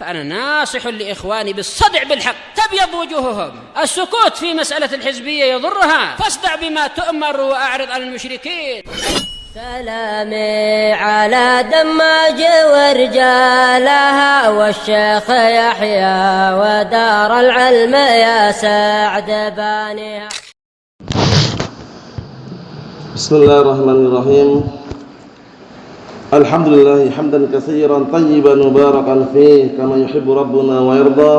فأنا ناصح لإخواني بالصدع بالحق تبيض وجوههم. السكوت في مسألة الحزبية يضرها، فاصدع بما تؤمر وأعرض عن المشركين. سلامي على دماج ورجالها والشيخ يحيى ودار العلم يا سعد بانيها. بسم الله الرحمن الرحيم. الحمد لله حمدا كثيرا طيبا مباركا فيه كما يحب ربنا ويرضى.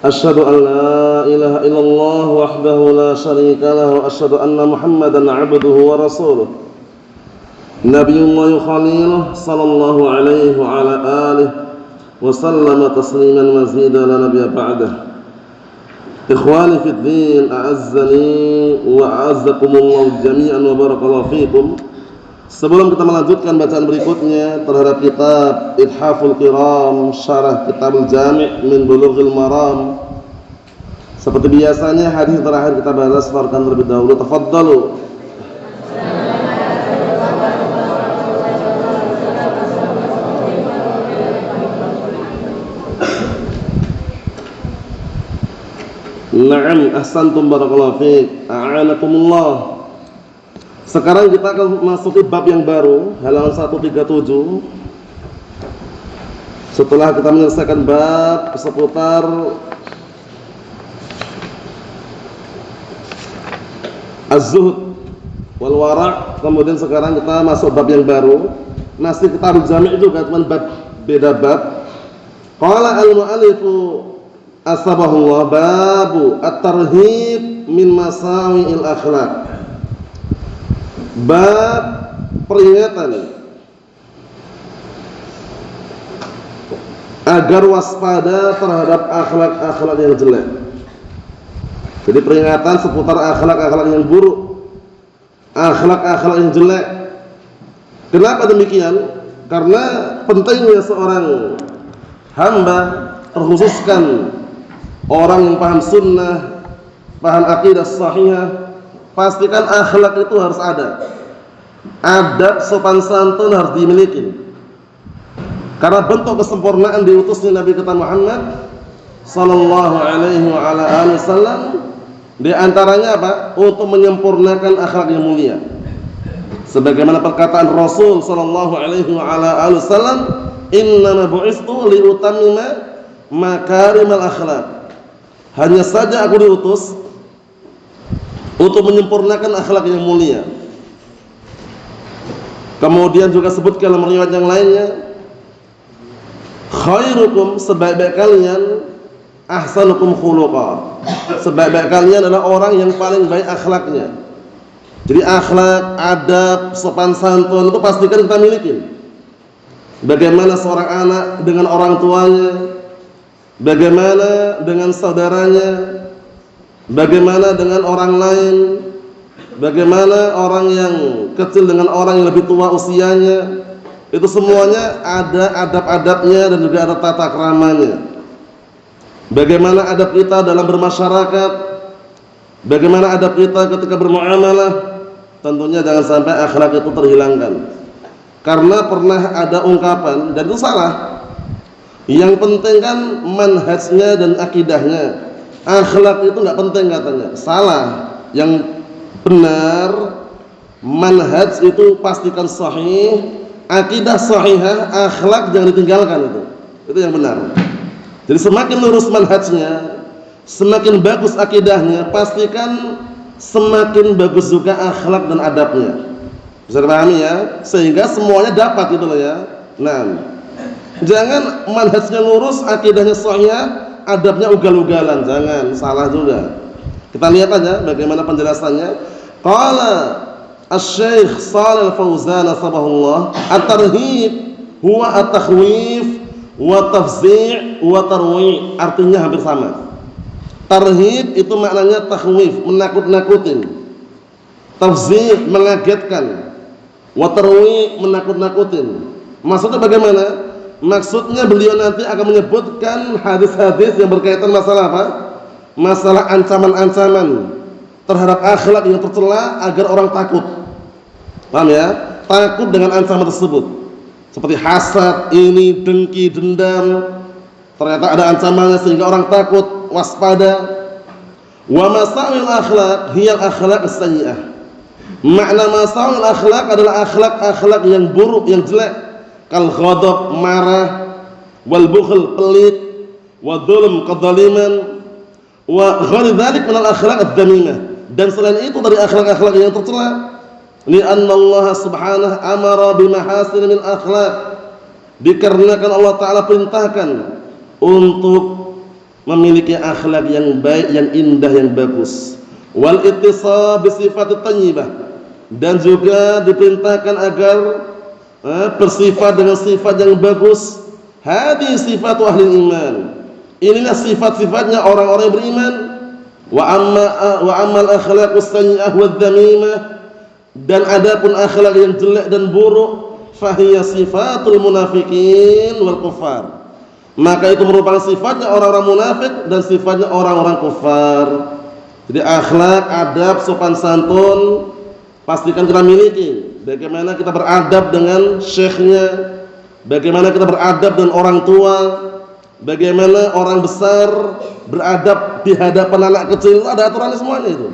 أشهد أن لا إله إلا الله وحده لا شريك له وأشهد أن محمدا عبده ورسوله نبي الله خليله صلى الله عليه وعلى آله وسلم تسليما مزيدا لا نبي بعده. إخواني في الدين أعزني وأعزكم الله جميعا وبارك fiikum. Sebelum kita melanjutkan bacaan berikutnya terhadap kitab Ithaful Kiram Syarah Kitabul Jami' min Bulughil Maram, seperti biasanya hadis terakhir kita bahas, farkan terlebih dahulu. Tafaddalu. Na'am, ahsantum barakallahu fiik. A'anakumullah. Sekarang kita akan masuki bab yang baru, halaman 137. Setelah kita menyelesaikan bab seputar az-zuhd wal wara', kemudian sekarang kita masuk bab yang baru. Masih Kitabul Jami' juga, teman, bab beda bab. Qala al-mu'allifu asbahullah babu at-tarhib min masawi'il akhlaq. Bab peringatan agar waspada terhadap akhlak-akhlak yang jelek. Jadi peringatan seputar akhlak-akhlak yang buruk, akhlak-akhlak yang jelek. Kenapa demikian? Karena pentingnya seorang hamba, terkhususkan orang yang paham sunnah, paham akidah sahihah, pastikan akhlak itu harus ada. Adab sopan santun harus dimiliki. Karena bentuk kesempurnaan diutusnya Nabi kita Muhammad sallallahu alaihi wa ala alihi wasallam di antaranya apa? Untuk menyempurnakan akhlak yang mulia. Sebagaimana perkataan Rasul sallallahu alaihi wa ala alihi wasallam, "Innama bu'istu liutammima makarimal akhlak." Hanya saja aku diutus untuk menyempurnakan akhlak yang mulia. Kemudian juga sebut dalam riwayat yang lainnya, khairukum, sebaik-baik kalian, ahsanukum khuluqa, sebaik-baik kalian adalah orang yang paling baik akhlaknya. Jadi akhlak, adab, sopan santun itu pastikan kita miliki. Bagaimana seorang anak dengan orang tuanya, bagaimana dengan saudaranya, bagaimana dengan orang lain, bagaimana orang yang kecil dengan orang yang lebih tua usianya, itu semuanya ada adab-adabnya dan juga ada tata keramanya. Bagaimana adab kita dalam bermasyarakat, bagaimana adab kita ketika bermuamalah, tentunya jangan sampai akhlak itu terhilangkan. Karena pernah ada ungkapan, dan itu salah, yang penting kan manhajnya dan akidahnya. Akhlak itu enggak penting katanya. Salah. Yang benar, manhaj itu pastikan sahih, akidah sahihah, akhlak jangan ditinggalkan itu. Itu yang benar. Jadi semakin lurus manhajnya, semakin bagus akidahnya, pastikan semakin bagus juga akhlak dan adabnya. Bisa dipahami ya? Sehingga semuanya dapat gitu loh ya. Nah, jangan manhajnya lurus, akidahnya sahihah, adabnya ugal-ugalan, jangan, salah juga. Kita lihat aja bagaimana penjelasannya. Qala Asy-Syaikh Shalih Al-Fauzan sabahullah, at-tarhib huwa at-takhwif wa tafzi' wa tarwi'. Artinya hampir sama. Tarhib itu maknanya takhwif, menakut-nakutin. Tafzi' mengagetkan. Wa tarwi' menakut-nakutin. Maksudnya bagaimana? Maksudnya beliau nanti akan menyebutkan hadis-hadis yang berkaitan masalah apa? Masalah ancaman-ancaman terhadap akhlak yang tercela agar orang takut. Paham ya? Takut dengan ancaman tersebut. Seperti hasad, ini, dengki, dendam, ternyata ada ancamannya sehingga orang takut, waspada. Wa masa'il akhlaq hiya akhlaq as-sayyi'ah. Makna masa'il akhlaq adalah akhlak-akhlak yang buruk, yang jelek. Kal ghadab, marah, wal bukhl, pelit, wa dzulm, kedzaliman, wa ghairi dzalik min al-akhlaq ad-damimah. Dan selain itu dari akhlak-akhlak yang tercela. Li'anna Allah subhanahu amara bimahasin min akhlaq. Dikarenakan Allah Ta'ala perintahkan untuk memiliki akhlak yang baik, yang indah, yang bagus. Wal ittisab bi sifat thayyibah, dan juga diperintahkan agar bersifat dengan sifat yang bagus. Hadhi sifatu ahli iman. Inilah sifat-sifatnya orang-orang yang beriman. Wa amal akhlaqus sayyi'ah wad dzamimah, dan adapun akhlak yang jelek dan buruk, fahiya sifatul munafiqin wal kuffar. Maka itu merupakan sifatnya orang-orang munafik dan sifatnya orang-orang kufar. Jadi akhlak, adab, sopan santun pastikan kita miliki. Bagaimana kita beradab dengan syekhnya, bagaimana kita beradab dengan orang tua, bagaimana orang besar beradab di hadapan anak kecil, ada aturannya semuanya itu.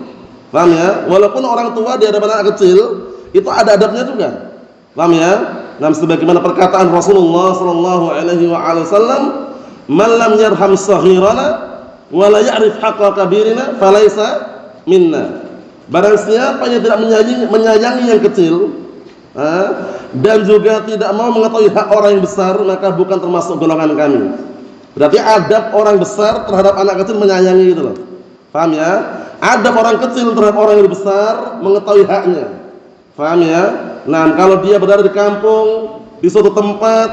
Paham ya? Walaupun orang tua di hadapan anak kecil itu ada adabnya juga. Paham ya? Nah, sebagaimana perkataan Rasulullah sallallahu alaihi wasallam, "Man lam yarham saghirana wa la ya'rif haqqa kabirina falaysa minna." Barang siapa yang tidak menyayangi yang kecil, dan juga tidak mau mengetahui hak orang yang besar, maka bukan termasuk golongan kami. Berarti adab orang besar terhadap anak kecil menyayangi gitu loh. Paham ya? Adab orang kecil terhadap orang yang besar mengetahui haknya. Paham ya? Nah, kalau dia berada di kampung, di suatu tempat,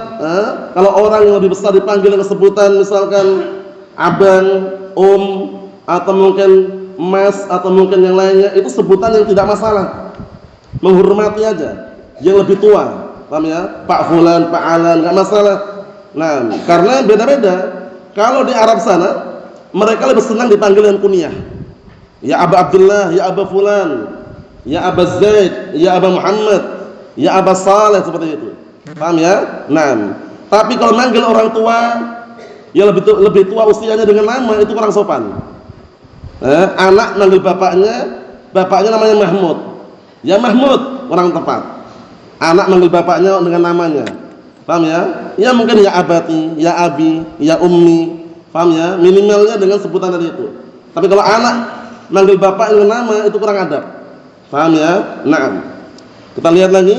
kalau orang yang lebih besar dipanggil dengan sebutan misalkan abang, atau mungkin mas, atau mungkin yang lainnya, itu sebutan yang tidak masalah. Menghormati aja yang lebih tua. Paham ya? Pak fulan, Pak Alan, enggak masalah. Nah, karena beda-beda. Kalau di Arab sana, mereka lebih senang dipanggil dengan kunyah. Ya Aba Abdullah, ya Aba fulan, ya Aba Zaid, ya Aba Muhammad, ya Aba Saleh, seperti itu. Paham ya? Nah, tapi kalau manggil orang tua yang lebih tua usianya dengan nama, itu kurang sopan. Anak manggil bapaknya namanya Mahmud. Ya Mahmud, kurang tepat. Anak manggil bapaknya dengan namanya. Paham ya? Ya mungkin ya abati, ya abi, ya ummi. Paham ya? Minimalnya dengan sebutan tadi itu. Tapi kalau anak manggil bapak dengan nama, itu kurang adab. Paham ya? Naam. Kita lihat lagi.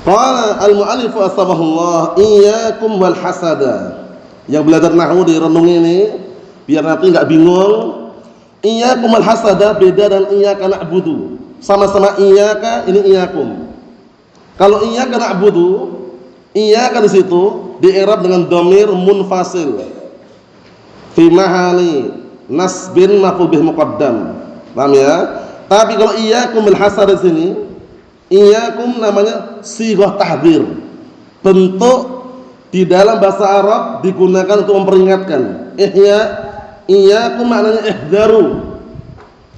Qala al-mu'allif asbahullah iyyakum wal hasada. Yang belajar nahwu direnung ini biar nanti enggak bingung. Iyyakum wal hasada beda dan iyyaka na'budu. Sama-sama iyyaka, ini iyyakum. Kalau iyyaka na'budu, iyyaka di situ di-i'rab dengan dhamir munfasil fi mahali nasbin maf'ul bih muqaddam. Paham ya? Tapi kalau iyyakum bil hasad di sini, iyyakum namanya sighah tahdzir. Bentuk di dalam bahasa Arab digunakan untuk memperingatkan. Iyyakum maknanya ihdharu.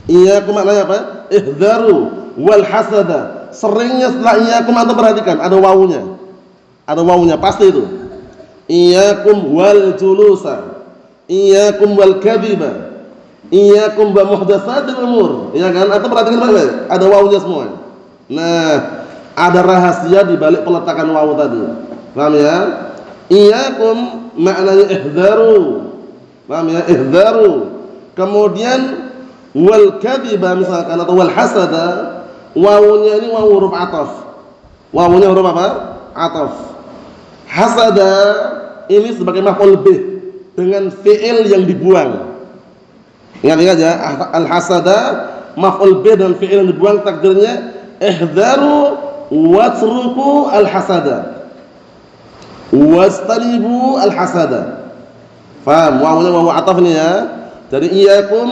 Iyyakum maknanya apa? Ihdharu wal hasada. Seringnya setelah iyyakum antum perhatikan ada wawunya. Ada wawunya pasti itu. Iyyakum wal julusa. Iyyakum wal kadhiba. Iyyakum wa muhdatsatil umur. Ya kan? Atau perhatikan baik-baik, ada wawunya semua. Nah, ada rahasia di balik peletakan wawu tadi. Paham ya? Iyyakum maknanya ihdharu. Paham ya? Ihdharu. Kemudian wal kadhiba misalkan atau wal hasada, wawunya ini wawu huruf ataf. Wawunya huruf apa? Ataf. Hasada ini sebagai maf'ul bih dengan fi'il yang dibuang. Ingat ya, al-hasada maf'ul bih dan fi'il yang dibuang, takdirnya ihdharu watruku al-hasada wastanibu al-hasada. Paham? Wawunya wawu ataf nih ya. Jadi iyyakum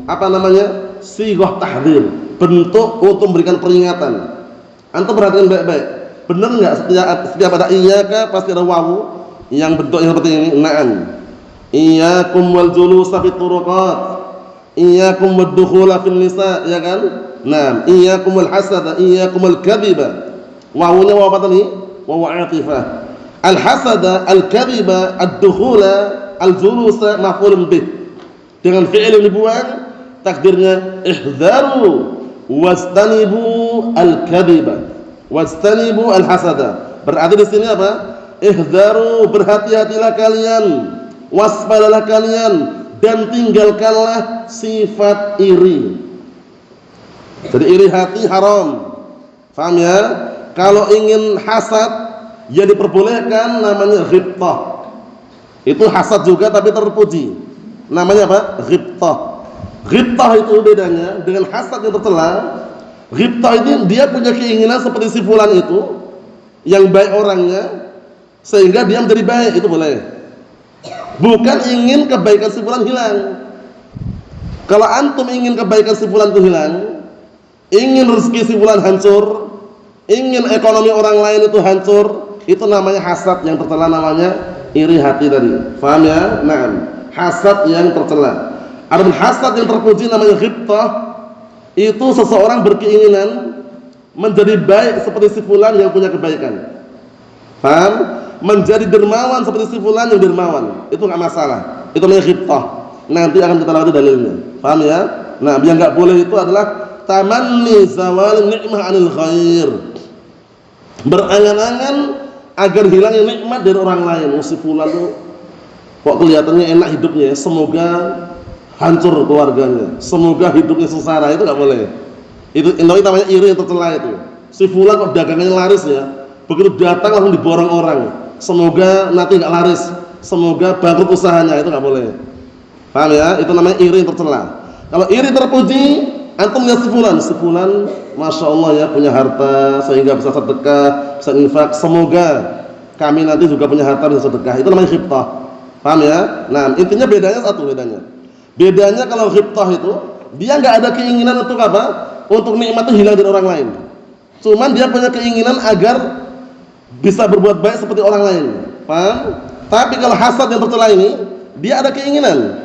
apa namanya? Sighah tahdzir, bentuk untuk memberikan peringatan. Antum perhatikan baik-baik. Benar enggak setiap ada iyyaka pasti ada wawu yang bentuknya seperti ini? Na'am. Iyyakum wal julusa fit turuqat. Iyyakum wad-dukhula fil nisa, ya kan? Naam, iyyakum wal hasada, iyyakum al kadhiba. Wawunya wawu apa tadi? Wawu atifah. Al-hasada, al-kadhiba, ad-dukhula, al-julusa maf'ulun bih. Dengan fi'il yang dibuang, takdirnya ihdharu wastanibu al-kadhiba wastanibu al-hasada. Berarti di sini apa? Ihdharu, berhati-hatilah kalian, waspadalah kalian, dan tinggalkanlah sifat iri. Jadi iri hati haram. Paham ya? Kalau ingin hasad, ya diperbolehkan, namanya ghibtah. Itu hasad juga tapi terpuji. Namanya apa? Ghibtah. Ghibtah itu bedanya dengan hasad yang tercela. Ghibtah itu dia punya keinginan seperti si fulan itu, yang baik orangnya, sehingga dia menjadi baik, itu boleh. Bukan ingin kebaikan si fulan hilang. Kalau antum ingin kebaikan si fulan itu hilang, ingin rezeki si fulan hancur, ingin ekonomi orang lain itu hancur, itu namanya hasad yang tercela, namanya iri hati tadi. Paham ya? Nah, hasad yang tercela. Adapun hasad yang terpuji namanya ghibtah. Itu seseorang berkeinginan menjadi baik seperti si fulan yang punya kebaikan. Paham? Menjadi dermawan seperti si fulan yang dermawan, itu enggak masalah. Itu namanya ghibtah. Nanti akan kita lewati dalilnya. Paham ya? Nah, yang enggak boleh itu adalah tamanni zawal ni'mah 'anil khair. Berangan-angan agar hilangnya nikmat dari orang lain. Si fulan tuh kok kelihatannya enak hidupnya, semoga hancur keluarganya, semoga hidupnya sengsara, itu enggak boleh. Itu namanya iri yang tercela itu. Si fulan kok dagangannya laris ya, begitu datang langsung diborong orang, semoga nanti enggak laris, semoga bangkrut usahanya, itu enggak boleh. Paham ya? Itu namanya iri yang tercela. Kalau iri terpuji, antum lihat si fulan masya Allah ya, punya harta sehingga bisa sedekah, bisa infak, semoga kami nanti juga punya harta bisa sedekah, itu namanya ghibtah. Paham ya? Nah, intinya bedanya satu, bedanya kalau ghibtah itu dia nggak ada keinginan untuk apa? Untuk nikmat itu hilang dari orang lain. Cuman dia punya keinginan agar bisa berbuat baik seperti orang lain. Paham? Tapi kalau hasad yang tercela ini, dia ada keinginan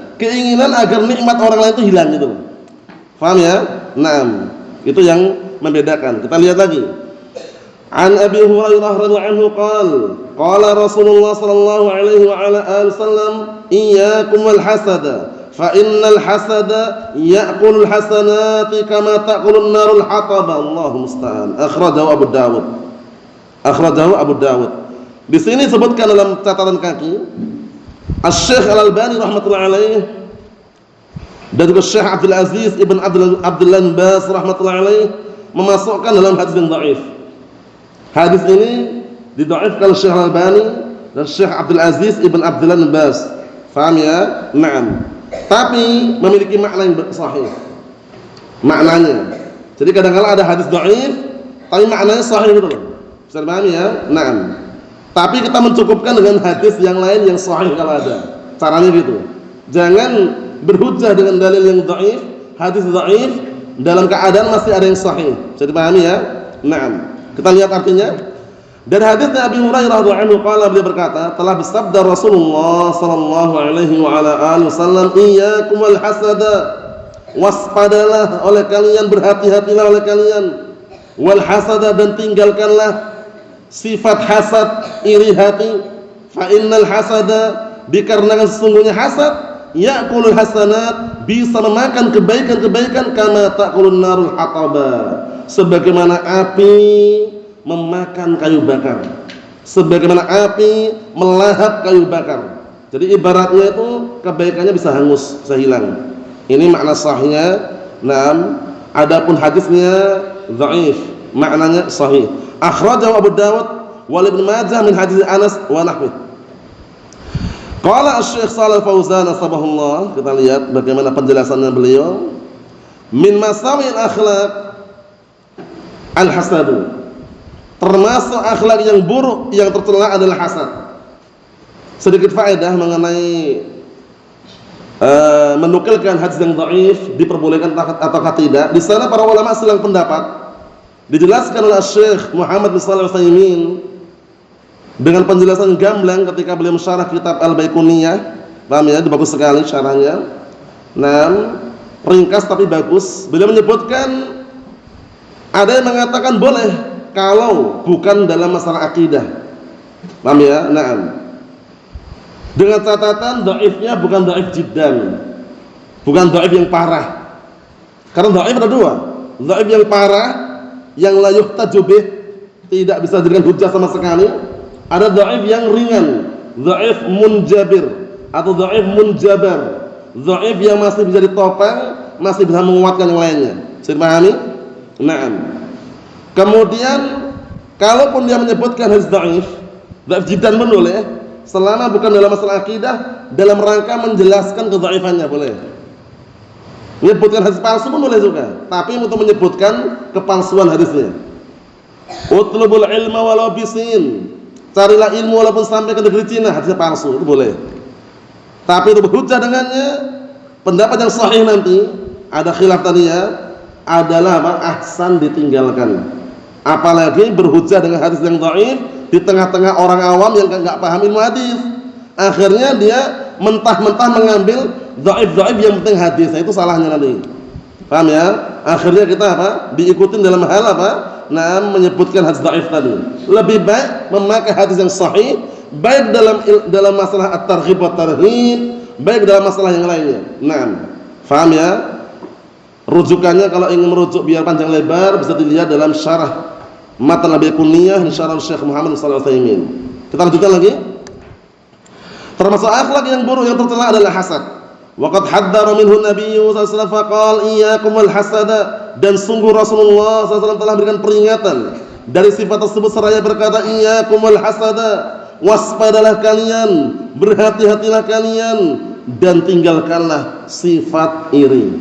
agar nikmat orang lain itu hilang gitu. Paham ya? Nah, itu yang membedakan. Kita lihat lagi. An Abi Hurairah radhiyallahu anhu qala Rasulullah sallallahu alaihi wa ala alihi wasallam, iyyakum wal hasada fa innal hasada ya'kulul hasanati kama ta'kulun narul hataba. Allahu musta'an. Akhrajahu Abu Dawud. Di sini disebutkan dalam catatan kaki Asy-Syaikh Al-Albani rahimatullah alaih dan juga Syekh Abdul Aziz Ibn Abdullah bin Baz rahmatullahi alaih memasukkan dalam hadis yang dhaif. Hadis ini didhaifkan oleh Syekh Al-Albani dan Syekh Abdul Aziz Ibn Abdullah bin Baz. Paham ya? Naam. Tapi memiliki makna yang sahih. Maknanya. Jadi kadang-kadang ada hadis dhaif tapi maknanya sahih gitu loh. Bisa dipahami ya? Naam. Tapi kita mencukupkan dengan hadis yang lain yang sahih kalau ada. Caranya gitu. Jangan berhujjah dengan dalil yang dhaif, hadis dhaif dalam keadaan masih ada yang sahih. Bisa dipahami ya? Naam. Kita lihat artinya. Dan hadisnya Abi Hurairah radhiyallahu anhu qala, beliau berkata, telah bersabda Rasulullah sallallahu alaihi wa ala alihi wasallam, iyyakum wal hasada, waspadalah oleh kalian, berhati-hatilah oleh kalian, wal hasada, dan tinggalkanlah sifat hasad, iri hati. Fa innal hasada, dikarenakan sesungguhnya hasad, ya'kulul hasanat, bisa memakan kebaikan-kebaikan, kama ta'kulun narul hataba, sebagaimana api memakan kayu bakar, sebagaimana api melahap kayu bakar. Jadi ibaratnya itu kebaikannya bisa hangus, bisa hilang. Ini makna sahihnya. Naam. Adapun hadisnya dhaif, maknanya sahih. Akhrajahu Abu Dawud wa Ibnu Majah min hadis Anas wa nahwi. Qala Asy-Syaikh Shalal Fauzan sabahullah, kita lihat bagaimana penjelasannya beliau. Min masawil akhlaq al-hasad, termasuk akhlak yang buruk yang tercela adalah hasad. Sedikit faedah mengenai menukilkan hadis yang dhaif diperbolehkan atau tidak. Di sana para ulama silang pendapat. Dijelaskan oleh Syekh Muhammad bin Shalih Al-Utsaimin dengan penjelasan gamblang ketika beliau mensyarah kitab Al-Baiquniyah. Paham ya? Bagus sekali syarahnya. Nah, ringkas tapi bagus. Beliau menyebutkan ada yang mengatakan boleh kalau bukan dalam masalah akidah. Paham ya? Naam. Dengan catatan dhaifnya bukan dhaif jiddan. Bukan dhaif yang parah. Karena dhaif ada dua. Dhaif yang parah yang la yuhtaju bih, tidak bisa dijadikan hujjah sama sekali. Ada dhaif yang ringan, dhaif munjabir atau dhaif munjabar. Dhaif yang masih bisa ditopang, masih bisa menguatkan yang lainnya. Bisa dipahami? Naam. Kemudian kalaupun dia menyebutkan hadis dhaif jiddan pun boleh, selama bukan dalam masalah akidah, dalam rangka menjelaskan kedhaifannya boleh. Menyebutkan hadis palsu pun boleh juga, tapi untuk menyebutkan kepalsuan hadisnya. Utlubul ilma walau bisin, carilah ilmu walaupun sampai ke negeri Cina, hadisnya palsu, itu boleh. Tapi untuk berhujjah dengannya, pendapat yang sahih nanti ada khilaf tadinya adalah apa? Ahsan ditinggalkan. Apalagi berhujjah dengan hadis yang dhaif di tengah-tengah orang awam yang enggak paham ilmu hadis. Akhirnya dia mentah-mentah mengambil dhaif-dhaif yang penting hadis. Itu salahnya nanti. Paham ya? Akhirnya kita apa? Diikutin dalam hal apa? Nah, menyebutkan hadis dhaif tadi. Lebih baik memakai hadis yang sahih, baik dalam masalah at-targhib wa tarhib, baik dalam masalah yang lainnya. Naam. Paham ya? Rujukannya kalau ingin merujuk biar panjang lebar bisa dilihat dalam syarah Matan Nabi Kunniyah syarah Syekh Muhammad sallallahu alaihi wasallam. Kita lanjutkan lagi. Termasuk akhlak yang buruk yang tercela adalah hasad. Wa qad haddara minhu Nabi sallallahu alaihi wasallam faqala iyyakum wal hasada, dan sungguh Rasulullah sallallahu alaihi wasallam telah memberikan peringatan dari sifat tersebut seraya berkata iyyakum wal hasada, waspadalah kalian, berhati-hatilah kalian, dan tinggalkanlah sifat iri.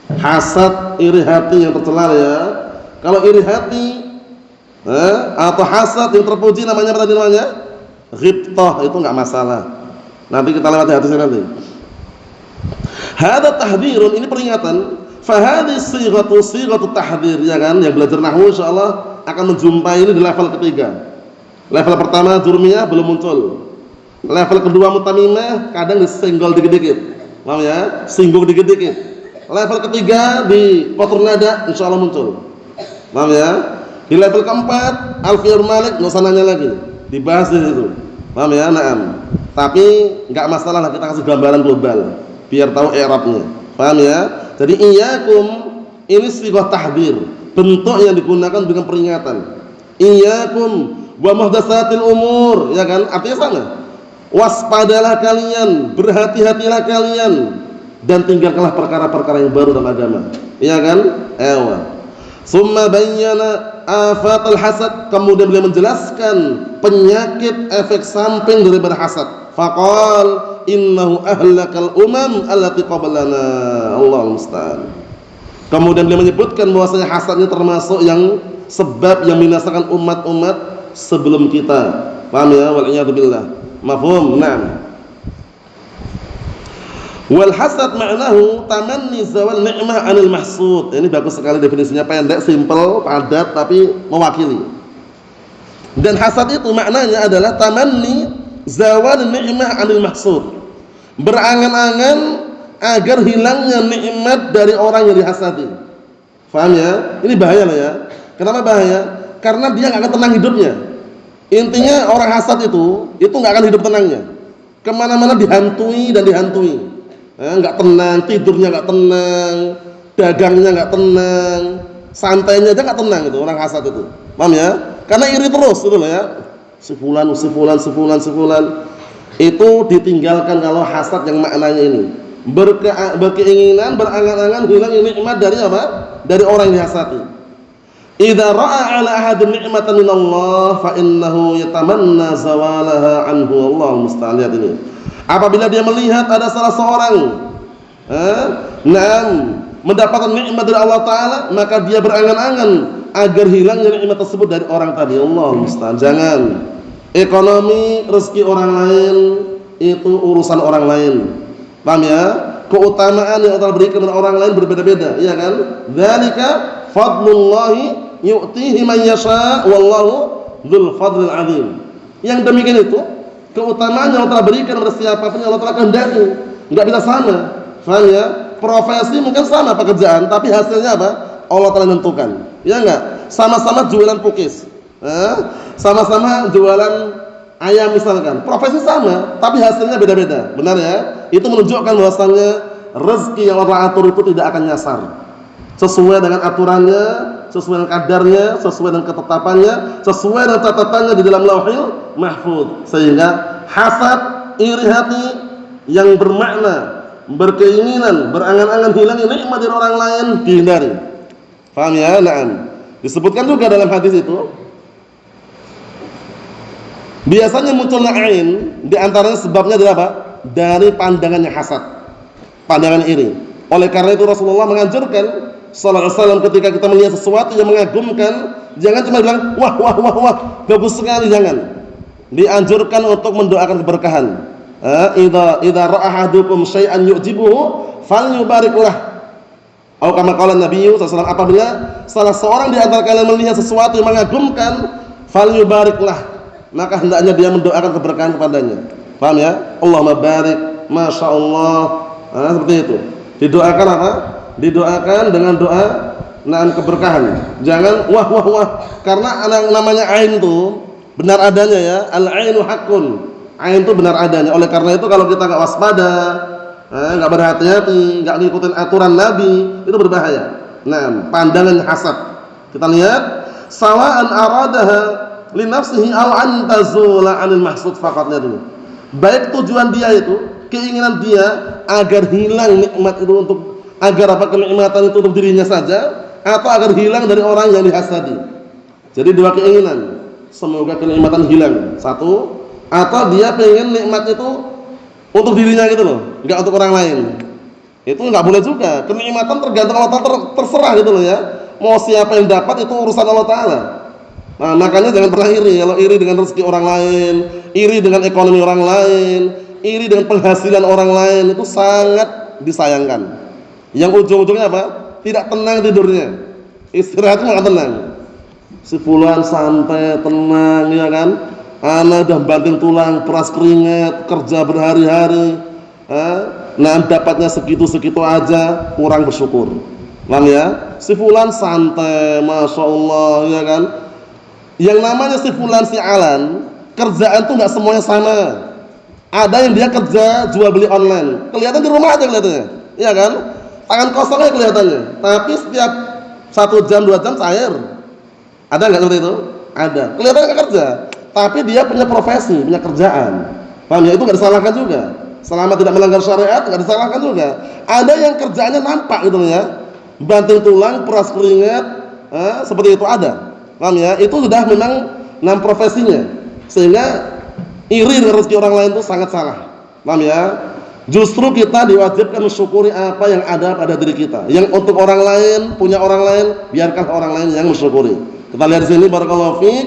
Hasad, iri hati yang tercela ya. Kalau iri hati atau hasad yang terpuji namanya apa tadi namanya? Ghibtah, itu enggak masalah. Nanti kita lewati hadisnya nanti. Hada tahdhirun, ini peringatan. Fa hadhihi sighatu tahdhir, ya kan? Yang belajar nahwu insyaallah akan menjumpai ini di level ketiga. Level pertama jurmiyah belum muncul. Level kedua mutamimah kadang disenggol dikit-dikit. Paham ya? Singgung dikit-dikit. Level ketiga di kotor nada insyaallah muncul. Paham ya? Di level keempat Alfiyah Malik enggak usah nanya lagi, dibahas di situ. Paham ya? Naam. Tapi enggak masalah lah, kita kasih gambaran global biar tahu i'rabnya. Paham ya? Jadi iyyakum ini sighah tahdzir, bentuk yang digunakan dengan peringatan. Iyyakum wa muhdatsatil umur, ya kan? Artinya sama. Waspadalah kalian, berhati-hatilah kalian, dan tinggalkanlah perkara-perkara yang baru dalam agama. Iya kan? Summa bayyana afatal hasad, kemudian beliau menjelaskan penyakit efek samping daripada hasad. Faqal innahu ahlakal umam allati qablana. Allahul musta'an. Kemudian beliau menyebutkan bahwasanya hasadnya termasuk yang sebab yang membinasakan umat-umat sebelum kita. Paham ya? Wal iyadu billah. Mafhum? Naam. Wal hasad ma'nahu tamanni zawal ni'mah 'anil mahsud. Ini bagus sekali definisinya, pendek, simpel, padat tapi mewakili. Dan hasad itu maknanya adalah tamanni zawal ni'mah 'anil mahsud. Berangan-angan agar hilangnya nikmat dari orang yang dihasadi. Paham ya? Ini bahaya lah ya. Kenapa bahaya? Karena dia enggak akan tenang hidupnya. Intinya orang hasad itu enggak akan hidup tenangnya. Kemana-mana dihantui dan dihantui. Enggak tenang, tidurnya enggak tenang, dagangnya enggak tenang, santainya aja enggak tenang itu orang hasad itu. Paham ya? Karena iri terus gitu loh ya. Sefulan. Itu ditinggalkan kalau hasad yang maknanya ini. Berkeinginan, berangan-angan hilang nikmat dari apa? Dari orang yang dihasadi. Idza ra'a 'ala ahadin ni'matan min Allah fa innahu yatamanna zawalaha anhu. Allahul musta'an. Lihat ini. Apabila dia melihat ada salah seorang mendapatkan nikmat dari Allah Ta'ala, maka dia berangan-angan agar hilangnya nikmat tersebut dari orang tadi. Allah musta'an. Jangan. Ekonomi, rezeki orang lain itu urusan orang lain. Paham ya? Keutamaan yang Allah berikan kepada orang lain berbeda-beda, iya kan? Dzalika fadlullahi yu'tihi man yasha wallahu dzul fadlil 'adzim. Yang demikian itu keutamaan yang Allah berikan kepada siapapun yang Allah telah kehendaki, enggak bisa sama. Paham ya? Profesi mungkin sama pekerjaan, tapi hasilnya apa? Allah telah menentukan. Ya enggak? Sama-sama jualan pukis. Sama-sama jualan ayam misalkan, profesi sama, tapi hasilnya beda-beda. Benar ya? Itu menunjukkan bahwasannya rezeki yang Allah atur itu tidak akan nyasar. Sesuai dengan aturannya, sesuai dengan kadarnya, sesuai dengan ketetapannya, sesuai dengan catatannya di dalam Lauhil Mahfuz. Sehingga hasad, iri hati yang bermakna, berkeinginan, berangan-angan hilang nikmat dari orang lain dihindari. Paham ya? Naam. Disebutkan juga dalam hadis itu, biasanya munculnya ain di antaranya sebabnya adalah apa? Dari pandangannya hasad, pandangan iri. Oleh karena itu Rasulullah menganjurkan sallallahu alaihi wasallam ketika kita melihat sesuatu yang mengagumkan, jangan cuma bilang wah, bagus sekali, jangan. Dianjurkan untuk mendoakan keberkahan. Idza ra'a ahadukum syai'an yu'jibuhu falyubarik lah. Atau kama qala Nabi sallallahu alaihi wasallam, apabila salah seorang di antara kalian melihat sesuatu yang mengagumkan, falyubariklah, maka hendaknya dia mendoakan keberkahan kepadanya. Paham ya? Allahumma barik, masyaallah. Seperti itu. Didoakan apa? Didoakan dengan doa na'am keberkahan. Jangan wah. Karena namanya ain itu benar adanya ya. Al-ainu haqqun. Ain itu benar adanya. Oleh karena itu kalau kita enggak waspada, enggak berhati-hati, enggak ngikutin aturan Nabi, itu berbahaya. Nah, pandangan hasad. Kita lihat sawa'an aradaha li nafsihi aw an tazula 'anil mahsud faqatnya dulu. Baik tujuan dia itu, keinginan dia agar hilang nikmat itu untuk agar apa kenikmatan itu untuk dirinya saja atau agar hilang dari orang yang dihasadi. Jadi dua keinginan. Semoga kenikmatan hilang. Satu, atau dia pengen nikmat itu untuk dirinya gitu loh, enggak untuk orang lain. Itu enggak boleh juga. Kenikmatan tergantung Allah Ta'ala, terserah gitu loh ya. Mau siapa yang dapat itu urusan Allah Ta'ala. Nah, makanya jangan pernah iri. Kalau iri dengan rezeki orang lain, iri dengan ekonomi orang lain, iri dengan penghasilan orang lain, itu sangat disayangkan. Yang ujung-ujungnya apa? Tidak tenang tidurnya. Istirahatnya enggak tenang. Si fulan santai, tenang ya kan? Ana udah banting tulang, peras keringat, kerja berhari-hari, nah dapatnya segitu-segitu aja, kurang bersyukur. Paham ya? Si fulan santai, masya Allah, ya kan? Yang namanya si fulan si alan, kerjaan tuh nggak semuanya sama. Ada yang dia kerja jual beli online, kelihatan di rumah aja kelihatannya, ya kan? Tangan kosongnya kelihatannya, tapi setiap 1 jam 2 jam cair. Ada nggak seperti itu? Ada. Kelihatan nggak kerja. Tapi dia punya profesi, punya kerjaan. Paham ya? Itu enggak disalahkan juga. Selama tidak melanggar syariat enggak disalahkan juga. Ada yang kerjaannya nampak gitu ya. Banting tulang, peras keringat, seperti itu ada. Paham ya? Itu sudah memang profesinya. Sehingga iri dengan rezeki orang lain itu sangat salah. Paham ya? Justru kita diwajibkan mensyukuri apa yang ada pada diri kita. Yang untuk orang lain, punya orang lain, biarkan orang lain yang mensyukuri. Kita lihat di sini barakallahu fiik.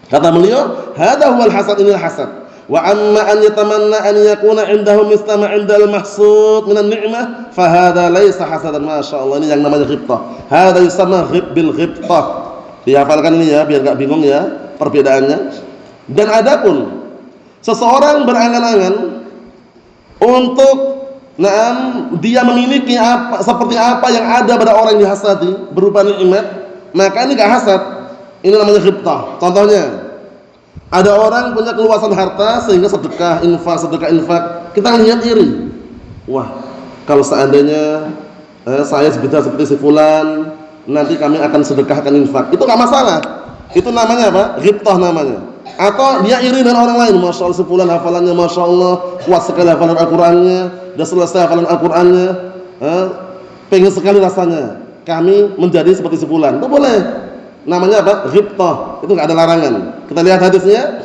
Kata beliau, hadza huwal hasad, inilah hasad. Wa amma an yatamanna an yakuna 'indahu mithla 'indal mahsud minan ni'mah, fa hadza laisa hasadan, masyaallah. Ini yang namanya ghibtah. Hadza yusamma bil ghibtah. Dihafalkan ini ya biar enggak bingung ya perbedaannya. Dan adapun seseorang berangan-angan untuk dia memiliki apa seperti apa yang ada pada orang yang dihasadi berupa nikmat, maka ini enggak hasad. Ini namanya ghibtah. Contohnya, ada orang punya keluasan harta sehingga sedekah infak. Kita lihat iri. Wah, kalau seandainya saya seperti si fulan, nanti kami akan sedekahkan infak. Itu enggak masalah. Itu namanya apa? Ghibtah namanya. Atau dia iri dengan orang lain. Masya Allah, si fulan hafalannya Masya Allah, kuat sekali hafalan Al-Qurannya, sudah selesai hafalan Al-Qurannya, pengen sekali rasanya kami menjadi seperti si fulan. Itu boleh. Namanya apa? Ghibtah. Itu enggak ada larangan. Kita lihat hadisnya.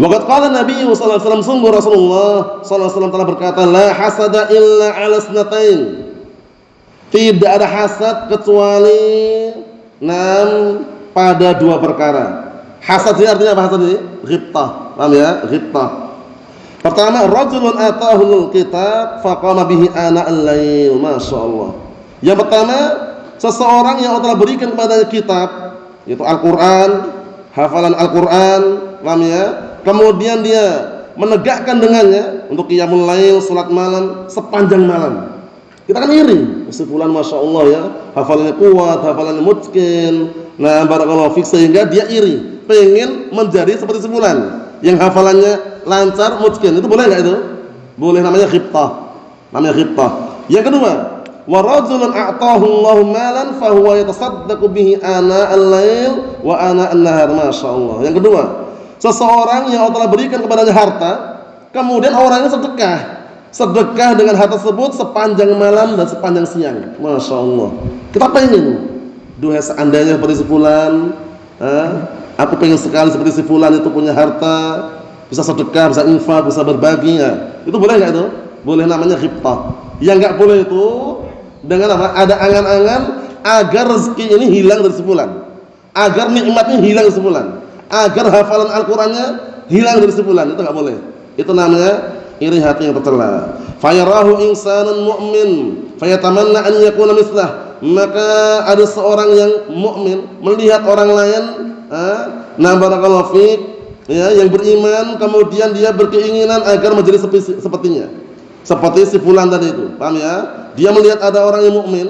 Waqad qala Nabi sallallahu alaihi wasallam, sungguh Rasulullah sallallahu alaihi wasallam telah berkata, la hasada illa 'ala isnatain. Tidak ada hasad kecuali pada 2 perkara. Hasad ini artinya apa hasad ini? Ghibtah. Paham ya? Ghibtah. Pertama, rajulun atahul kitab faqama bihi ana al-lail. Masyaallah. Yang pertama, seseorang yang Allah telah berikan kepadanya kitab, yaitu Al-Quran, hafalan Al-Quran, paham ya? Kemudian dia menegakkan dengannya untuk qiyamul lail, salat malam sepanjang malam. Kita kan iri, si fulan Masya Allah ya, hafalannya kuat, hafalannya mutqin. Nah, barakallahu fik, sehingga dia iri. pengen menjadi seperti si fulan yang hafalannya lancar, mutqin. Itu boleh enggak itu? Boleh, namanya ghibtah. Namanya ghibtah. Yang kedua, wa rajulun a'tahu Allahu malan fa huwa yatasaddaqu bihi ana al-lail wa ana an-nahar. Masyaallah. Yang kedua, seseorang yang Allah telah berikan kepadanya harta, kemudian orangnya sedekah dengan harta tersebut sepanjang malam dan sepanjang siang. Masya Allah. Kita pengen, duhai seandainya seperti si fulan, aku pengen sekali seperti si fulan itu punya harta, bisa sedekah, bisa infak, bisa berbagi. Ya. Itu boleh nggak itu? Boleh, namanya ghibtah. Yang nggak boleh itu dengan apa? Ada angan-angan agar rezeki ini hilang dari si fulan, agar nikmatnya hilang dari si fulan, agar hafalan Al-Qur'annya hilang dari si fulan. Itu nggak boleh. Itu namanya iri hati yang tercela. Fayarahu insanun mu'min fayatamanna an yakuna mislah. Maka ada seorang yang mukmin melihat orang lain, barakallahu fiik, ya, yang beriman, kemudian dia berkeinginan agar menjadi sepertinya, seperti si fulan tadi itu. Paham ya? Dia melihat ada orang yang mukmin,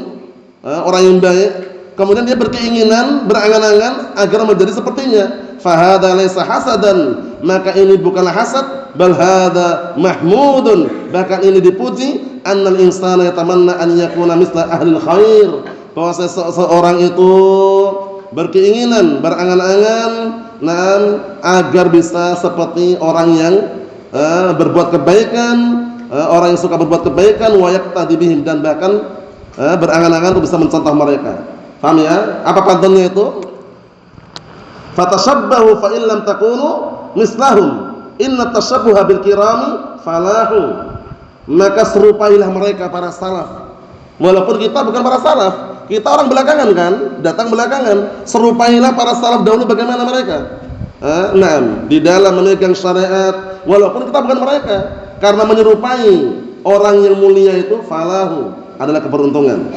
orang yang baik, kemudian dia berkeinginan, berangan-angan agar menjadi sepertinya. Fahada laysa hasadan, maka ini bukanlah hasad, bal hada mahmudun, bahkan ini dipuji. Annal insana yatamanna an yakuna misla ahlil khair, bahwa seseorang itu berkeinginan, berangan-angan agar bisa seperti orang yang berbuat kebaikan, orang yang suka berbuat kebaikan, wa yaqtadi bihim, dan bahkan berangan-angan untuk bisa mencontoh mereka. Paham ya? Apa pantunnya itu? Fatashabbahu fa in lam takunu mislahum inna tashabbuha bil kirami falahu. Maka serupailah mereka para salaf. Walaupun kita bukan para salaf, kita orang belakangan kan, datang belakangan. Serupailah para salaf dahulu bagaimana mereka. Di dalam memegang syariat, walaupun kita bukan mereka, karena menyerupai orang yang mulia itu falahu, adalah keberuntungan.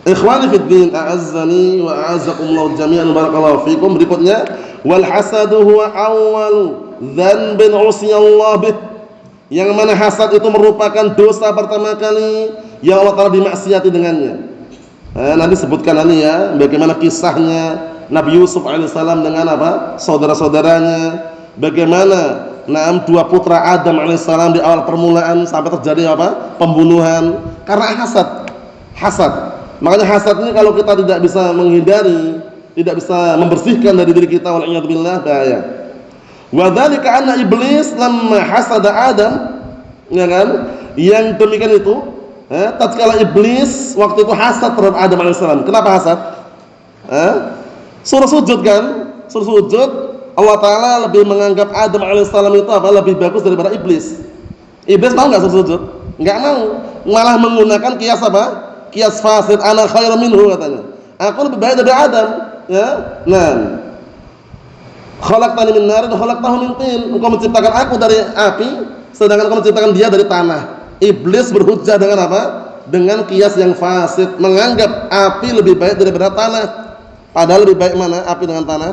Ikhwani fid din, a'azzani wa a'azzakumullah jami'an, barakallahu fikum. Berikutnya, wal hasadu huwa awwalu dzanbin usiyallah bih. Yang mana hasad itu merupakan dosa pertama kali yang Allah Ta'ala dimaksiati dengannya. Nanti sebutkan nanti ya, bagaimana kisahnya Nabi Yusuf alaihissalam dengan apa? Saudara-saudaranya. Bagaimana dua putra Adam alaihissalam di awal permulaan sampai terjadi apa? Pembunuhan karena hasad. Makanya hasad ini kalau kita tidak bisa menghindari, tidak bisa membersihkan dari diri kita, wal'iyadzubillah, bahaya. Wa dzalika anna iblis lamma hasada Adam, ya kan? Yang demikian itu, tatkala iblis waktu itu hasad terhadap Adam alaihissalam. Kenapa hasad? Suruh sujud kan? Suruh sujud. Allah Ta'ala lebih menganggap Adam alaihissalam itu apa? Lebih bagus daripada iblis. Iblis mau nggak suruh sujud? Nggak mau. Malah menggunakan kias apa? Kias fasid. Ana khairu minhu, katanya. Aku lebih baik dari Adam. Ya, khalaqtani min narin wa khalaqtahu min tin. Engkau menciptakan aku dari api, sedangkan engkau menciptakan dia dari tanah. Iblis berhujjah dengan apa? Dengan kias yang fasid, menganggap api lebih baik daripada tanah. Padahal lebih baik mana api dengan tanah?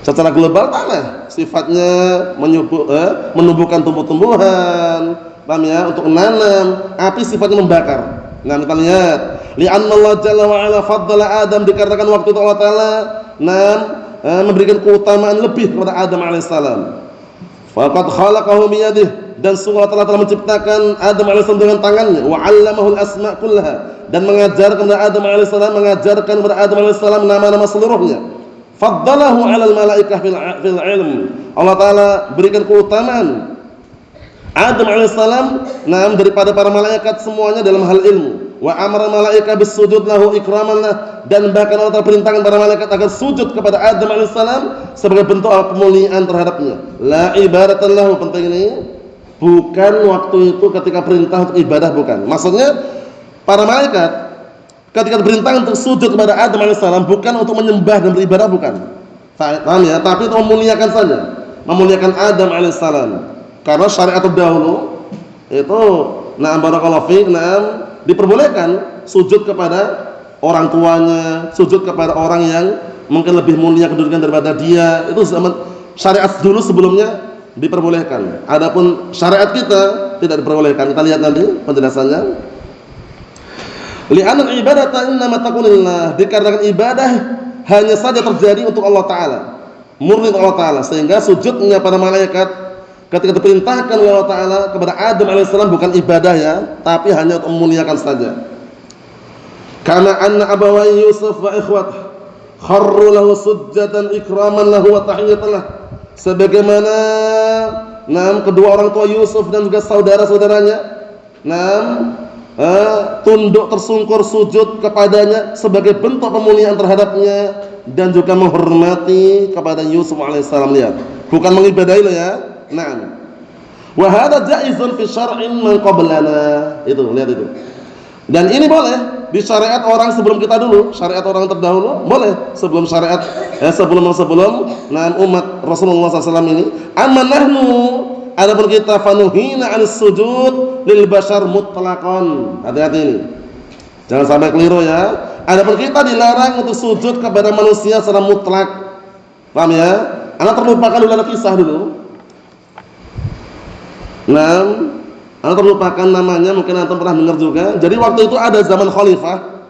Secara global tanah sifatnya menumbuhkan tumbuh-tumbuhan, paham ya, untuk menanam. Api sifatnya membakar. Nah, kita lihat, li'anna Allah jalla wa ala faddala Adam, dikarenakan waktu itu Allah Ta'ala memberikan keutamaan lebih kepada Adam alaihissalam. Faqad khalaqahu biyadihi, dan sungguh Allah telah menciptakan Adam alaihissalam dengan tangannya. Wa 'allamahul asma' kullaha, dan mengajarkan kepada Adam alaihissalam nama-nama seluruhnya. Faddalahu 'alal malaikah fil 'ilm, Allah Ta'ala berikan keutamaan Adam alaihissalam daripada para malaikat semuanya dalam hal ilmu. Wa amara malaika bisujud lahu ikraman lah, dan bahkan Allah Ta'ala perintahkan para malaikat agar sujud kepada Adam alaihissalam sebagai bentuk pemuliaan terhadapnya. La ibadatan lahu, penting ini, bukan waktu itu ketika perintah untuk ibadah, bukan. Maksudnya para malaikat ketika perintah untuk sujud kepada Adam alaihissalam bukan untuk menyembah dan beribadah, bukan. Paham ya? Tapi untuk memuliakan saja, memuliakan Adam alaihissalam. Karena syariat terdahulu itu barakallahu fiik, diperbolehkan sujud kepada orang tuanya, sujud kepada orang yang mungkin lebih mulia kedudukan daripada dia. Itu zaman syariat dulu sebelumnya diperbolehkan. Adapun syariat kita tidak diperbolehkan. Kita lihat nanti penjelasannya. Li'anna al-ibadata innama takunu lillah, dikarenakan ibadah hanya saja terjadi untuk Allah Ta'ala. murni Allah Ta'ala, sehingga sujudnya para malaikat ketika diperintahkan oleh Allah Ta'ala kepada Adam alaihissalam bukan ibadah ya, tapi hanya untuk memuliakan saja. Karena anna abawai Yusuf wa ikhwat kharru lahu sujjatan ikraman lahu wa tahiyatan lah, sebagaimana kedua orang tua Yusuf dan juga saudara-saudaranya tunduk tersungkur sujud kepadanya sebagai bentuk pemuliaan terhadapnya dan juga menghormati kepada Yusuf alaihissalam. Lihat, bukan mengibadahi loh ya. Wa hadza jaizun fi syar'in man qablana. Itu, lihat itu. Dan ini boleh di syariat orang sebelum kita dulu, syariat orang terdahulu boleh, sebelum syariat sebelum umat Rasulullah SAW ini. Amma nahnu, adapun kita fanuhina 'anis sujud lil bashar mutlaqan. Hati-hati ini, jangan sampai keliru ya. Adapun kita dilarang untuk sujud kepada manusia secara mutlak. Paham ya? Anda terlupakan dulu, ada kisah dulu. Anda terlupakan namanya, mungkin Anda pernah dengar juga. Jadi waktu itu ada zaman khalifah.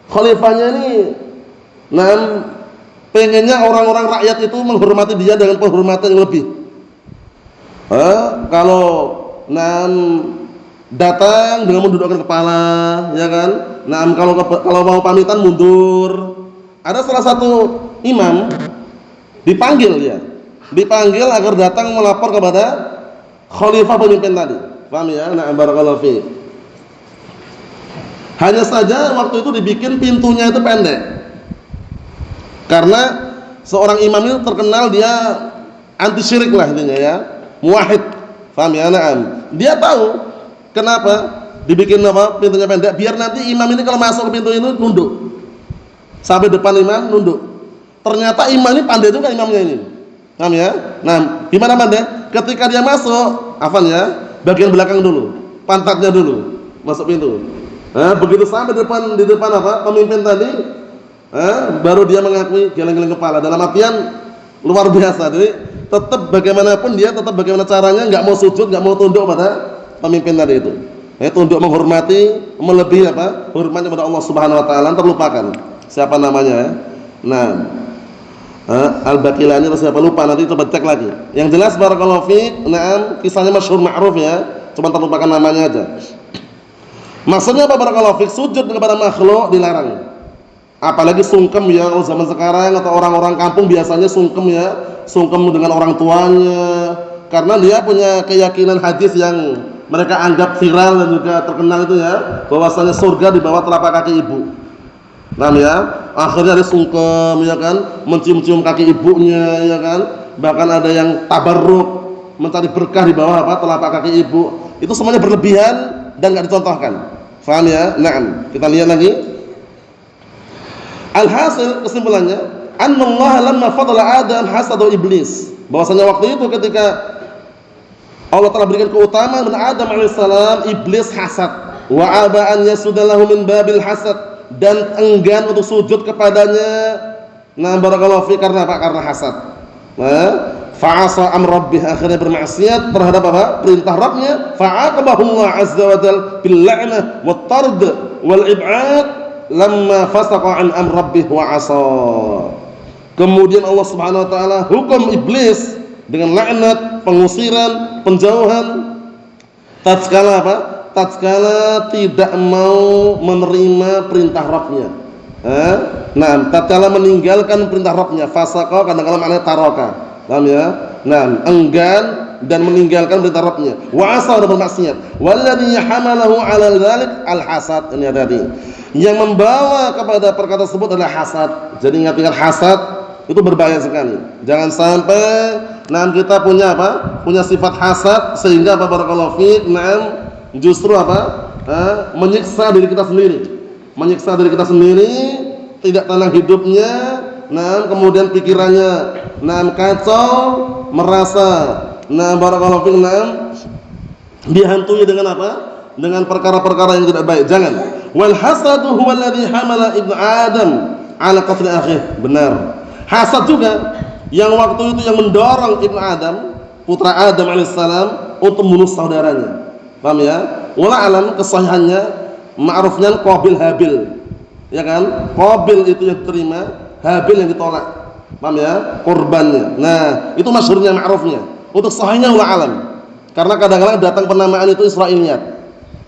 Khalifahnya ini pengennya orang-orang rakyat itu menghormati dia dengan penghormatan yang lebih. Kalau datang dengan mendudukkan kepala, ya kan? Kalau mau pamitan mundur. Ada salah satu imam dipanggil agar datang melapor kepada khalifah pemimpin tadi. Paham ya? Barakallahu fiik. Hanya saja waktu itu dibikin pintunya itu pendek. Karena seorang imam itu terkenal dia anti syirik lah intinya ya. Muwahhid. Paham ya? Dia tahu kenapa dibikin pintunya pendek, biar nanti imam ini kalau masuk ke pintu ini nunduk. Sampai depan imam nunduk. Ternyata imam ini pandai juga imamnya ini. Paham ya? Gimana pandai? Ketika dia masuk, bagian belakang dulu, pantatnya dulu masuk pintu. Begitu sampai di depan pemimpin tadi, baru dia mengakui geleng-geleng kepala. Dalam artian luar biasa. Jadi tetap bagaimanapun dia tetap bagaimana caranya, nggak mau sujud, nggak mau tunduk pada pemimpin tadi itu. Tunduk menghormati, melebihi hormatnya kepada Allah Subhanahu Wa Taala. Terlupakan siapa namanya. Al-Baqilani atau siapa lupa, nanti coba cek lagi. Yang jelas barakallahu fiik, kisahnya masyhur ma'ruf ya, cuma terlupakan namanya aja. Maksudnya apa barakallahu fiik? Sujud kepada makhluk dilarang. Apalagi sungkem ya, kalau zaman sekarang atau orang-orang kampung biasanya sungkem dengan orang tuanya, karena dia punya keyakinan hadis yang mereka anggap viral dan juga terkenal itu ya, bahwasanya surga di bawah telapak kaki ibu. Akhirnya dia sungkem ya kan, mencium-cium kaki ibunya ya kan, bahkan ada yang tabarruk, mencari berkah di bawah telapak kaki ibu. Itu semuanya berlebihan dan enggak dicontohkan. Paham ya? Kita lihat lagi. Alhasil kesimpulannya, annallaha lamma fadala Adam hasadu iblis. Bahwasanya waktu itu ketika Allah telah berikan keutamaan kepada Adam alaihissalam, iblis hasad. Wa aba an yasudalahu min babil hasad, dan enggan untuk sujud kepadanya. Barakallahu fi, karena apa? Karena hasad. Fa'asa rabbih, akhirnya bermaksiat terhadap perintah Rabbnya. Fa'aqabahu Allah azza wa jalla bil la'nah wat tard wal ib'ad lamma fasaqa an rabbih wa 'asa. Kemudian Allah Subhanahu wa taala hukum iblis dengan laknat, pengusiran, penjauhan tatkala tidak mau menerima perintah Rabbnya. Tatkala meninggalkan perintah Rabbnya. Fasaqa kadang-kadang maknanya taraka. Paham ya? Enggan dan meninggalkan perintah Rabbnya. Wa asa, dan bermaksiat. Walladzi hamalahu 'ala dzalik al-hasad. Ini tadi. Yang membawa kepada perkara tersebut adalah hasad. Jadi ingat hasad itu berbahaya sekali. Jangan sampai kita punya punya sifat hasad sehingga barakallahu fiik justru menyiksa diri kita sendiri, tidak tenang hidupnya, kemudian pikirannya kacau, merasa barakallahu fiik dihantui dengan dengan perkara-perkara yang tidak baik. Jangan. Wal hasadu huwa alladhi hamala ibnu Adam ala qatl akhih. Benar. Hasad juga yang waktu itu yang mendorong ibnu Adam, putra Adam alaihissalam, untuk membunuh saudaranya. Paham ya? Wala alam kesahihannya, ma'rufnya Qabil Habil. Ya kan? Qabil itu yang diterima, Habil yang ditolak. Paham ya? Kurbannya. Nah, itu masyhurnya, ma'rufnya. Untuk sahihnya wallahu alam. Karena kadang-kadang datang penamaan itu Israiliyat.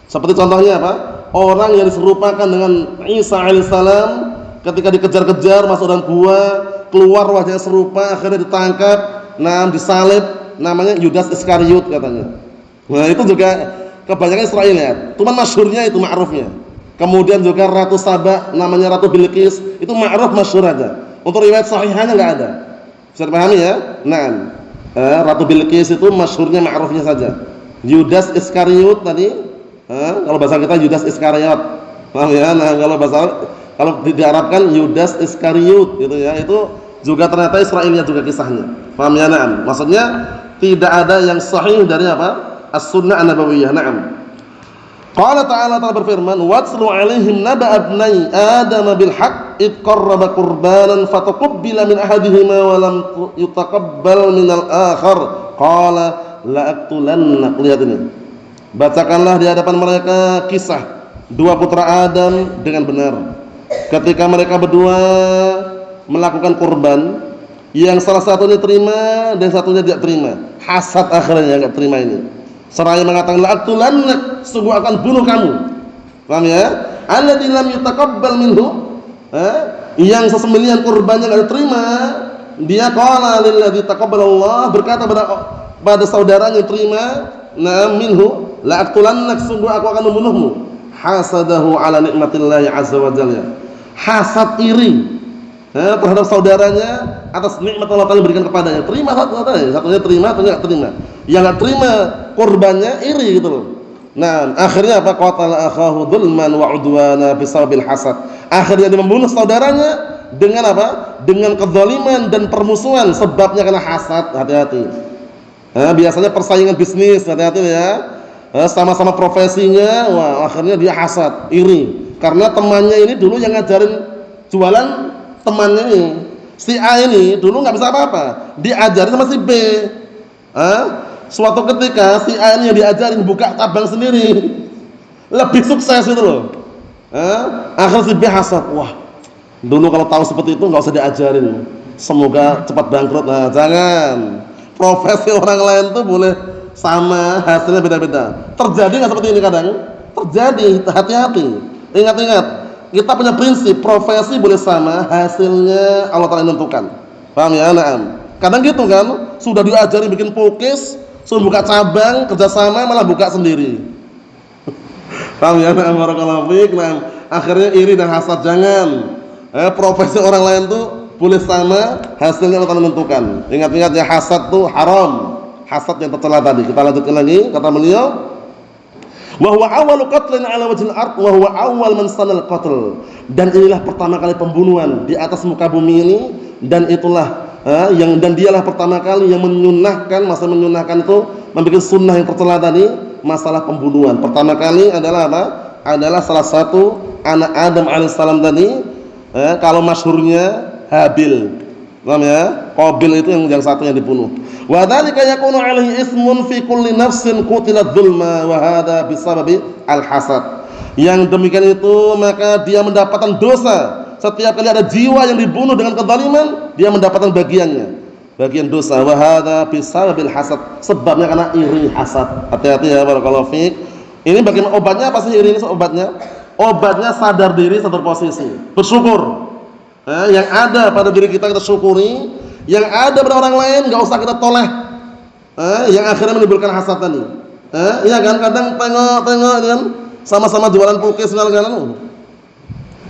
Seperti contohnya apa? Orang yang diserupakan dengan Isa alaihissalam ketika dikejar-kejar masuk dalam gua, keluar wajahnya serupa, akhirnya ditangkap, disalib, namanya Yudas Iskariot katanya. Nah, itu juga kebanyakan Israiliyat. Cuman masyhurnya itu, ma'rufnya. Kemudian juga Ratu Saba namanya Ratu Bilqis, itu ma'ruf, masyhur aja. Untuk riwayat sahihahnya enggak ada. Bisa dipahami ya? Nah, Ratu Bilqis itu masyhurnya, ma'rufnya saja. Yudas Iskariot tadi, kalau bahasa kita Yudas Iskariot. Paham ya? Nah, kalau diarabkan Yudas Iskariot gitu ya. Itu juga ternyata Israiliyat juga kisahnya. Paham ya? Nah, maksudnya tidak ada yang sahih dari apa? As-Sunnah An-Nabawiyah. Naam. Qala ta'ala berfirman, "Watslu 'alaihim naba'a ibnai Adam bil haqq id qarraba qurbanan fataqabbala min ahadihima wa lam yutaqabbal min al-akhar qala la aqtulannak." Lihat ini. Bacakanlah di hadapan mereka kisah dua putra Adam dengan benar. Ketika mereka berdua melakukan kurban, yang salah satunya terima dan satunya tidak terima. Hasad akhirnya enggak terima ini. Seraya mengatakan la'atulannak, sungguh akan bunuh kamu. Paham ya? Alladzi lam yutaqabbal minhu, yang sesembelihan kurbannya enggak diterima, dia qala lilladzi taqabbalallah, berkata pada saudaranya yang terima, minhu la'atulannak, sungguh aku akan membunuhmu. Hasadahu ala nikmatillah azza wa jalla. Hasad iri terhadap saudaranya atas nikmat Allah Taala berikan kepadanya. Terima satunya terima, satunya enggak terima. Yang enggak terima kurbannya iri gitu loh. Nah, akhirnya apa? Qatala akhahu dzulman wa udwana bisababil hasad. Akhirnya dia membunuh saudaranya dengan apa? Dengan kezaliman dan permusuhan, sebabnya karena hasad. Hati-hati. Biasanya persaingan bisnis, hati-hati ya. Sama-sama profesinya, wah akhirnya dia hasad, iri. Karena temannya ini dulu yang ngajarin jualan, temannya ini, si A ini dulu nggak bisa apa-apa, diajarin sama si B. Suatu ketika si A ini yang diajarin buka cabang sendiri, lebih sukses itu loh. Akhirnya si B hasad, wah dulu kalau tahu seperti itu nggak usah diajarin, semoga cepat bangkrut. Nah, jangan. Profesi orang lain tuh boleh sama, hasilnya beda-beda. Terjadi nggak seperti ini kadang? Terjadi. Hati-hati. Ingat-ingat. Kita punya prinsip, profesi boleh sama, hasilnya Allah Ta'ala menentukan. Paham ya? Naam. Kadang gitu kan, sudah diajari bikin pokis, suruh buka cabang, kerjasama malah buka sendiri. Paham ya? Naam, barakallahu fiik. Naam. Akhirnya iri dan hasad. Jangan. Profesi orang lain tuh boleh sama, hasilnya Allah Ta'ala menentukan. Ingat-ingat ya, hasad tuh haram. Hasad yang tercela tadi. Kita lanjutkan lagi, kata beliau, wa huwa awwalu qatlin 'ala wajhil ard wa huwa awwal man sanal qatl. Dan inilah pertama kali pembunuhan di atas muka bumi ini, dan itulah dan dialah pertama kali yang menyunnahkan, masa menyunnahkan itu membuat sunnah yang tercela tadi, masalah pembunuhan. Pertama kali adalah apa? Adalah salah satu anak Adam alaihissalam tadi, kalau masyhurnya Habil. Paham ya? Qabil itu yang satu yang dibunuh. Wa dzalika yakunu 'alaihi ismun fi kulli nafsin qutilat dzulma wa hadza bisababi al-hasad. Yang demikian itu maka dia mendapatkan dosa. Setiap kali ada jiwa yang dibunuh dengan kezaliman, dia mendapatkan bagiannya. Bagian dosa. Wa hadza bisababil hasad. Sebabnya karena iri, hasad. Hati-hati ya, barakallahu fiik. Ini bagaimana obatnya? Apa sih iri ini obatnya? Obatnya sadar diri, sadar posisi. Bersyukur. Yang ada pada diri kita syukuri, yang ada pada orang lain nggak usah kita toleh. Yang akhirnya menimbulkan hasad tadi. Iya kan, kadang tengok kan, sama-sama jualan pukis segala-galanya.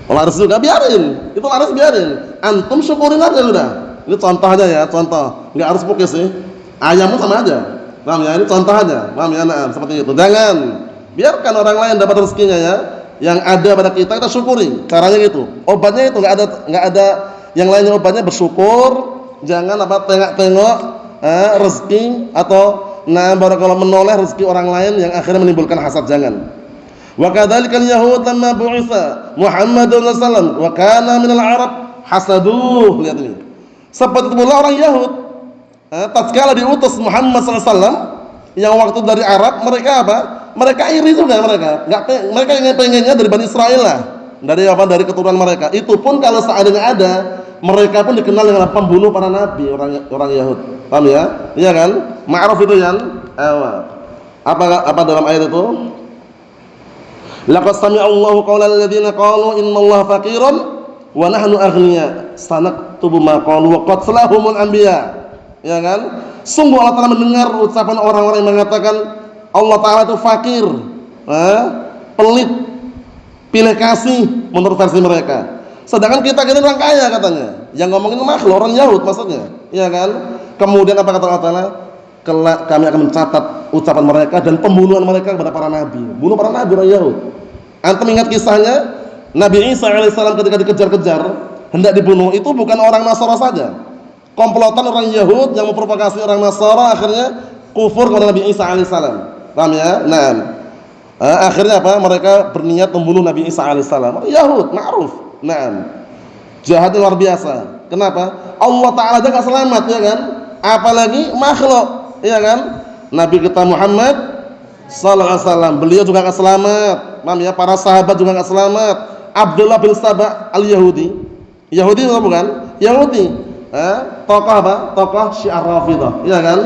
Laris juga biarin, itu laris biarin. Antum syukurin aja sudah. Ini contoh aja ya, contoh. Nggak harus pukis sih. Ayam pun sama aja. Paham ya? Ini contoh aja. Paham ya? Nah, seperti itu. Jangan biarkan orang lain dapat rezekinya ya. Yang ada pada kita syukuri. Caranya gitu. Obatnya itu enggak ada yang lainnya, obatnya bersyukur. Jangan apa tengok-tengok rezeki atau barakallahu menoleh rezeki orang lain yang akhirnya menimbulkan hasad. Jangan. Wa kadzalika al-yahud lamma bu'itsa Muhammadun sallallahu alaihi wasallam wa kana minal Arab hasaduh. Lihat ini. Seperti pula orang Yahud tatkala diutus Muhammad sallallahu alaihi wasallam yang waktu dari Arab, mereka apa? Mereka iri juga mereka. Mereka ingin pengennya dari Bani Israel lah. Dari keturunan mereka. Itu pun kalau seandainya ada mereka pun dikenal dengan pembunuh para nabi, orang Yahud. Paham ya? Iya kan? Ma'ruf itu kan? Apa dalam ayat itu? Laqad sami'a Allahu qaulal ladzina qalu innallaha faqirun wa nahnu aghnia sanaktubu ma qalu wa qatlahumul anbiya. Ya kan? Sungguh Allah Ta'ala mendengar ucapan orang-orang yang mengatakan Allah Ta'ala itu fakir, pelit, pilih kasih menurut versi mereka. Sedangkan kita orang kaya katanya. Yang ngomongin makhluk orang Yahud maksudnya. Ya kan? Kemudian apa kata Allah Ta'ala? Kelak kami akan mencatat ucapan mereka dan pembunuhan mereka kepada para nabi. Bunuh para nabi orang Yahud. Antum ingat kisahnya Nabi Isa alaihissalam ketika dikejar-kejar hendak dibunuh, itu bukan orang Nasara saja. Komplotan orang Yahud yang memprovokasi orang Nasara akhirnya kufur kepada Nabi Isa alaihissalam. Paham ya? Nah, akhirnya apa? Mereka berniat membunuh Nabi Isa alaihissalam. Yahud, ma'ruf. Nah, jahat luar biasa. Kenapa? Allah Ta'ala aja gak selamat, ya kan? Apalagi makhluk, ya kan? Nabi kita Muhammad sallallahu alaihi wasallam, beliau juga gak selamat. Paham ya? Para sahabat juga gak selamat. Abdullah bin Sabah al-Yahudi. Yahudi atau bukan? Yahudi. Tokoh apa? Tokoh Syiah Rafidah, ya kan?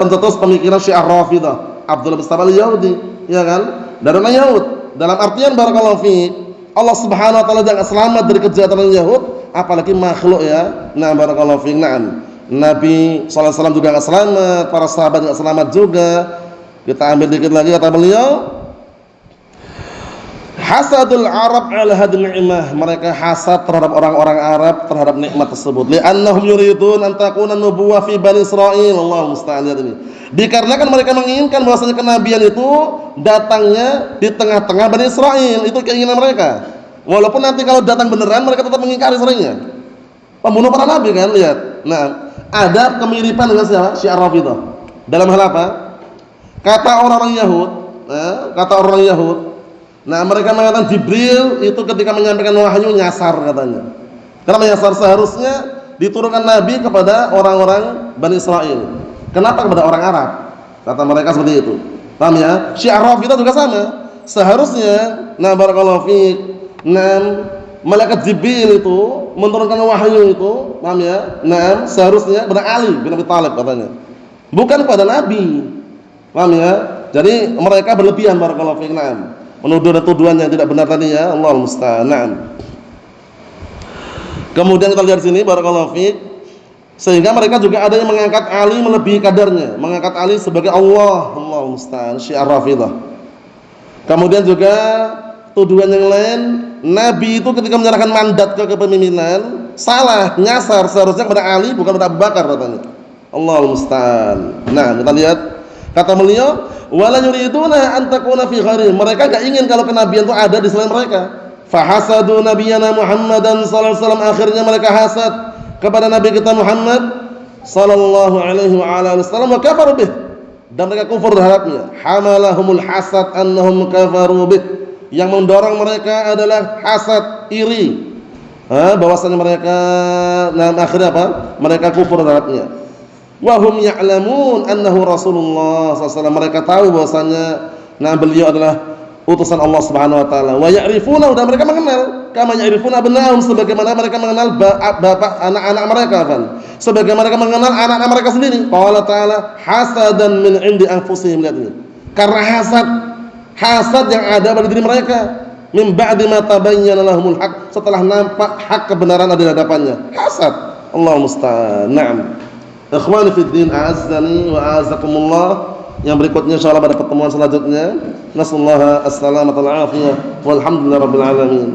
Pencetus pemikiran Syiah Rafidah. Abdullah bin Sabah al-Yahudi, ya kan? Dari orang Yahud. Dalam artian barakallahu fiik, Allah Subhanahu wa taala jangan selamat dari kejahatan Yahud, apalagi makhluk ya. Nah, barakallahu fiik. Naam. Nabi sallallahu alaihi wasallam juga enggak selamat, para sahabat enggak selamat juga. Kita ambil dikit lagi kata beliau, hasadul Arab ala hadhihi ni'mah, mereka hasad terhadap orang-orang Arab terhadap nikmat tersebut. Li'annahum yuridun an takuna nubuwah fi Bani Israil. Allahu musta'an. Dikarenakan mereka menginginkan bahwasanya kenabian itu datangnya di tengah-tengah Bani Israil. Itu keinginan mereka. Walaupun nanti kalau datang beneran mereka tetap mengingkari seringnya. Pembunuh para nabi kan, lihat. Nah, ada kemiripan dengan siapa? Syiah Rafidah. Dalam hal apa? Kata orang-orang Yahud, nah mereka mengatakan Jibril itu ketika menyampaikan wahyu nyasar katanya. Karena menyasar, seharusnya diturunkan nabi kepada orang-orang Bani Israil. Kenapa kepada orang Arab? Kata mereka seperti itu. Paham ya? Syiah Rafidah juga sama. Seharusnya, nah barakallahu fiik, malaikat Jibril itu menurunkan wahyu itu, paham ya? Nah, seharusnya kepada Ali bin Abi Thalib katanya. Bukan kepada nabi. Paham ya? Jadi mereka berlebihan barakallahu fiik. Menuduh tuduhan yang tidak benar tadi ya. Allahu musta'an. Kemudian kita lihat sini barakallahu fiik, sehingga mereka juga ada yang mengangkat Ali melebihi kadarnya, mengangkat Ali sebagai Allah. Allahu musta'an, Syiah Rafidah. Kemudian juga tuduhan yang lain, Nabi itu ketika menyerahkan mandat ke kepemimpinan salah, nyasar, seharusnya kepada Ali bukan kepada Abu Bakar katanya. Allahu musta'an. Nah, kita lihat kata beliau, wala yuriduna an takuna fi ghairi, mereka enggak ingin kalau kenabian itu ada di selain mereka. Fahasadu nabiyana Muhammadan sallallahu alaihi wasallam, akhirnya mereka hasad kepada nabi kita Muhammad sallallahu alaihi wasallam, wa kafaru bih, dan mereka kufur terhadapnya. Hamalahumul hasad annahum kafaru bih, yang mendorong mereka adalah hasad, iri, bahwasanya mereka akhirnya apa? Mereka kufur terhadapnya. Wahum ya'lamun annahu Rasulullah SAW, mereka tahu bahwasanya beliau adalah utusan Allah Subhanahu wa taala. Wa ya'rifuna, dan mereka mengenal kama ya'rifuna abna'ahum, sebagaimana mereka mengenal bapak anak-anak mereka, sebagaimana mereka mengenal anak-anak mereka sendiri. Qala ta'ala hasadan min 'indi anfusihim, lihat ini. Karena hasad yang ada pada diri mereka, min ba'di ma tabayyana lahumul haq, setelah nampak hak kebenaran ada di hadapannya. Hasad. Allahu musta'an. Naam. Ikhwani fid din, a'azzani wa a'azzakumullah. Yang berikutnya insyaallah pada pertemuan selanjutnya. Nasallahu as-salamata wal afiyah walhamdulillahirabbil alamin.